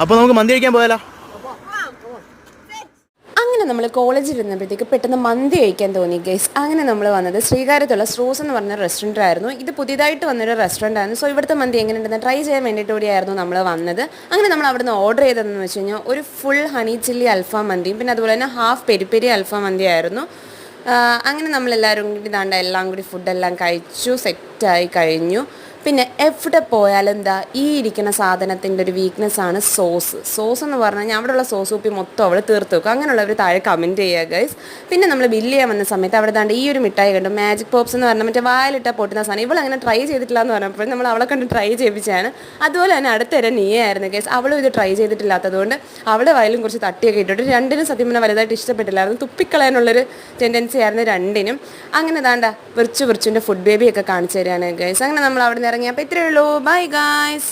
അപ്പോൾ നമുക്ക് മന്തി കഴിക്കാൻ പോയാലോ? അങ്ങനെ നമ്മൾ കോളേജിൽ ഇരുന്നപ്പോഴത്തേക്ക് പെട്ടെന്ന് മന്തി കഴിക്കാൻ തോന്നി ഗൈസ്. അങ്ങനെ നമ്മൾ വന്നത് ശ്രീകാര്യത്തുള്ള സ്ട്രോസ് എന്ന് പറഞ്ഞ റെസ്റ്റോറൻ്റ് ആയിരുന്നു. ഇത് പുതിയതായിട്ട് വന്നൊരു റെസ്റ്റോറൻ്റ് ആയിരുന്നു. സോ ഇവിടുത്തെ മന്തി എങ്ങനെയുണ്ടെന്ന് ട്രൈ ചെയ്യാൻ വേണ്ടിയിട്ട് കൂടിയായിരുന്നു നമ്മൾ വന്നത്. അങ്ങനെ നമ്മൾ അവിടുന്ന് ഓർഡർ ചെയ്തതെന്ന് വെച്ച് കഴിഞ്ഞാൽ ഒരു ഫുൾ ഹണി ചില്ലി അൽഫാം മന്തിയും പിന്നെ അതുപോലെ തന്നെ ഹാഫ് പെരി പെരി അൽഫാം മന്തി ആയിരുന്നു. അങ്ങനെ നമ്മളെല്ലാവരും കൂടി ഇതാണ്ട് എല്ലാം കൂടി ഫുഡെല്ലാം കഴിച്ചു, സെറ്റായി കഴിഞ്ഞു. പിന്നെ എവിടെ പോയാലും എന്താ ഈ ഇരിക്കുന്ന സാധനത്തിൻ്റെ ഒരു വീക്ക്നെസ്സാണ് സോസ് എന്ന് പറഞ്ഞു കഴിഞ്ഞാൽ അവിടെയുള്ള സോസ് കുപ്പി മൊത്തം അവൾ തീർത്ത് വെക്കും. അങ്ങനെയുള്ളവർ താഴെ കമൻറ്റ് ചെയ്യുക ഗൈസ്. പിന്നെ നമ്മൾ ബില്ല് ചെയ്യാൻ വന്ന സമയത്ത് അവിടെ ദാണ്ട് ഈ ഒരു മിഠായി കണ്ടു, മാജിക് പോപ്സ് എന്ന് പറഞ്ഞാൽ മറ്റേ വായിലിട്ടാൽ പൊട്ടുന്ന സാധനം. ഇവളങ്ങനെ ട്രൈ ചെയ്തിട്ടില്ല എന്ന് പറഞ്ഞപ്പോൾ നമ്മൾ അവളെ കണ്ട് ട്രൈ ചെയ്യിപ്പിച്ചാണ്. അതുപോലെ തന്നെ അടുത്തരെ നീയായിരുന്നു ഗൈസ്. അവളും ഇത് ട്രൈ ചെയ്തിട്ടില്ലാത്തതുകൊണ്ട് അവളുടെ വായിലും കുറച്ച് തട്ടിയൊക്കെ ഇട്ടിട്ട് രണ്ടിനും സത്യം പറഞ്ഞാൽ വലുതായിട്ട് ഇഷ്ടപ്പെട്ടില്ലായിരുന്നു. തുപ്പിക്കളയാനുള്ളൊരു ടെൻഡൻസി ആയിരുന്നു രണ്ടിനും. അങ്ങനെ ദാണ്ട വിർച്ചുവിൻ്റെ ഫുഡ് ബേബിയൊക്കെ കാണിച്ചു തരികയാണ് ഗൈസ്. അങ്ങനെ നമ്മൾ അവിടെ നിന്ന് ഇറങ്ങി. അപ്പോൾ ഇത്രയേ ഉള്ളൂ. Bye guys.